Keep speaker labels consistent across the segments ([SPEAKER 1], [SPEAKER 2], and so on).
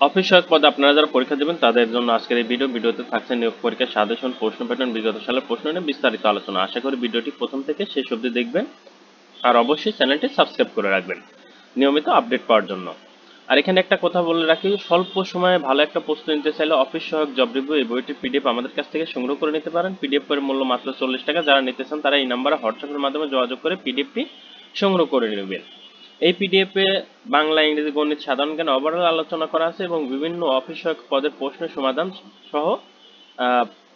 [SPEAKER 1] Office সহায়ক পদে আপনারা যারা পরীক্ষা দেবেন তাদের জন্য আজকের এই ভিডিওতে থাকছে নিয়োগ পরীক্ষার সাজেশন, প্রশ্ন প্যাটার্ন, বিগত সালের প্রশ্ন নিয়ে বিস্তারিত আলোচনা। আশা করি ভিডিওটি প্রথম থেকে শেষ অবধি দেখবেন আর অবশ্যই চ্যানেলটি সাবস্ক্রাইব করে রাখবেন নিয়মিত আপডেট পাওয়ার জন্য। আর এখানে একটা কথা বলে রাখি, স্বল্প সময়ে ভালো একটা প্রস্তুতি নিতে চাইলে অফিস সহায়ক জব রিভিউ এই বইটির পিডিএফ আমাদের কাছ থেকে সংগ্রহ করে নিতে পারেন। পিডিএফ এর মূল্য মাত্র 40 টাকা। যারা নিতে চান তারা এই নাম্বারে হোয়াটসঅ্যাপের মাধ্যমে যোগাযোগ করে পিডিএফটি সংগ্রহ করে নেবেন। এই পিডিএফে বাংলা, ইংরেজি, গণিত, সাধারণ জ্ঞান ওভারঅল আলোচনা করা আছে এবং বিভিন্ন অফিস সহায়ক পদের প্রশ্নের সমাধান সহ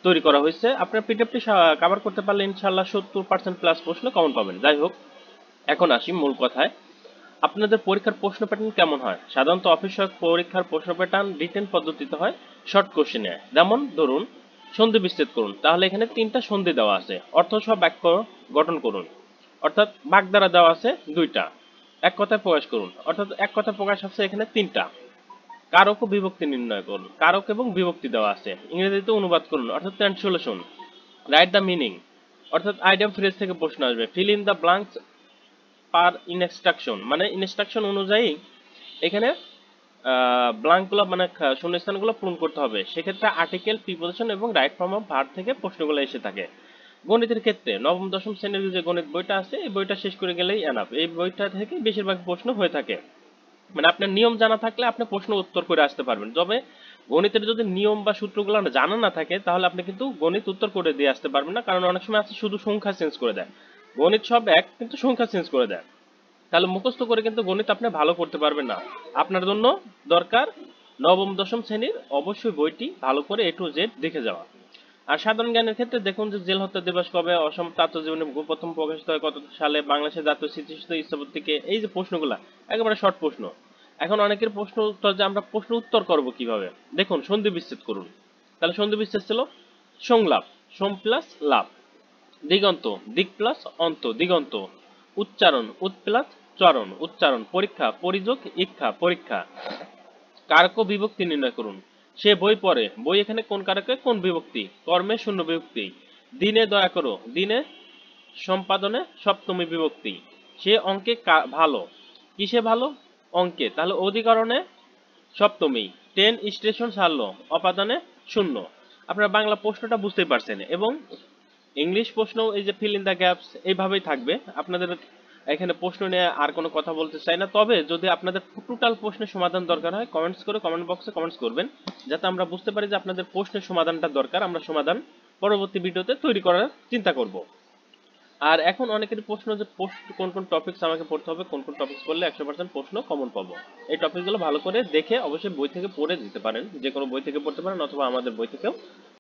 [SPEAKER 1] তৈরি করা হয়েছে। আপনার পিডিএফটি কভার করতে পারলে ইনশাআল্লাহ 70% প্লাস প্রশ্ন কমন পাবেন। যাই হোক, এখন আসি মূল কথায়। আপনাদের পরীক্ষার প্রশ্ন প্যাটার্ন কেমন হয়? সাধারণত অফিস সহায়ক পরীক্ষার প্রশ্ন প্যাটার্ন রিটেন পদ্ধতিতে হয়, শর্ট কোশ্চেনে। যেমন ধরুন, সন্ধি বিচ্ছেদ করুন, তাহলে এখানে 3টা সন্ধি দেওয়া আছে। অর্থ সহ বাক্য গঠন করুন, অর্থাৎ বাগধারা দেওয়া আছে 2টা। এক কথায় প্রকাশ করুন, অর্থাৎ এক কথায় প্রকাশ আছে এখানে 3টা। কারক ও বিভক্তি নির্ণয় করুন, কারক এবং বিভক্তি দেওয়া আছে। ইংরেজিতে অনুবাদ করুন, অর্থাৎ ট্রান্সলেশন। রাইট দ্য মিনিং, অর্থাৎ আইডিয়া ফ্রেজ থেকে প্রশ্ন আসবে। Fill in the blanks per instruction, মানে ইনস্ট্রাকশন অনুযায়ী এখানে ব্ল্যাঙ্কগুলো মানে শূন্যস্থানগুলো পূরণ করতে হবে। সেক্ষেত্রে আর্টিকেল, প্রিপোজিশন এবং রাইট ফর্ম অফ ভার্ব থেকে প্রশ্নগুলো এসে থাকে। গণিতের ক্ষেত্রে নবম দশম শ্রেণীর যে গণিত বইটা আছে, এই বইটা শেষ করে গেলেই এনাফ। এই বইটা থেকে বেশিরভাগ প্রশ্ন হয়ে থাকে। মানে আপনার নিয়ম জানা থাকলে আপনি প্রশ্ন উত্তর করে আসতে পারবেন। তবে গণিতের যদি নিয়ম বা সূত্রগুলো জানা না থাকে তাহলে আপনি কিন্তু গণিত উত্তর করে দিয়ে আসতে পারবেন না, কারণ অনেক সময় আছে শুধু সংখ্যা চেঞ্জ করে দেয়। গণিত সব এক, কিন্তু সংখ্যা চেঞ্জ করে দেয়। তাহলে মুখস্থ করে কিন্তু গণিত আপনি ভালো করতে পারবেন না। আপনার জন্য দরকার নবম দশম শ্রেণীর অবশ্যই বইটি ভালো করে A to Z দেখে যাওয়া। আর সাধারণ জ্ঞানের ক্ষেত্রে দেখুন যে জেল হত্যা দিবস কবে, অসম আত্মজীবনী প্রথম প্রকাশিত হয় কত সালে, বাংলাদেশের জাতীয় স্মৃতিসৌধ স্থপত্যকে, এই যে প্রশ্নগুলা একেবারে শর্ট প্রশ্ন। এখন অনেকের প্রশ্ন উত্তর যে আমরা প্রশ্ন উত্তর করব কিভাবে, দেখুন সন্ধি বিচ্ছেদ করুন। তাহলে সন্ধি বিচ্ছেদ ছিল সংলাপ, সোম প্লাস লাভ। দিগন্ত, দিক প্লাস অন্ত, দিগন্ত। উচ্চারণ, উৎ প্লাস চরণ, উচ্চারণ। পরীক্ষা, পরিযোগ ইচ্ছা, পরীক্ষা। কারক ও বিভক্তি নির্ণয় করুন। সে বই পড়ে, বই এখানে কোন কারকে কোন বিভক্তি? কর্মে শূন্য বিভক্তি। দিনে দয়া করো, দিনে সম্পাদনে সপ্তমী বিভক্তি। সে অঙ্কে ভালো, কিসে ভালো? অঙ্কে, তাহলে অধিকরণে সপ্তমী। ট্রেন স্টেশন ছাড়লো, অপাদানে শূন্য। আপনারা বাংলা প্রশ্নটা বুঝতেই পারছেন এবং ইংলিশ প্রশ্ন এই যে ফিল ইন দ্য গ্যাপস এইভাবেই থাকবে। আপনাদের এখানে প্রশ্ন নিয়ে আর কোনো কথা বলতে চাই না। তবে যদি আপনাদের টোটাল প্রশ্নের সমাধান দরকার হয় কমেন্টস করে কমেন্ট বক্সে কমেন্টস করবেন, যাতে আমরা বুঝতে পারি যে আপনাদের প্রশ্নের সমাধানটা দরকার। আমরা সমাধান পরবর্তী ভিডিওতে তৈরি করার চিন্তা করব। আর এখন অনেকের প্রশ্ন যে কোন কোন টপিকস আমাকে পড়তে হবে, কোন কোন টপিকস পড়লে 100% প্রশ্ন কমন পাবো। এই টপিকগুলো ভালো করে দেখে অবশ্যই বই থেকে পড়ে দিতে পারেন, যে কোনো বই থেকে পড়তে পারেন অথবা আমাদের বই থেকেও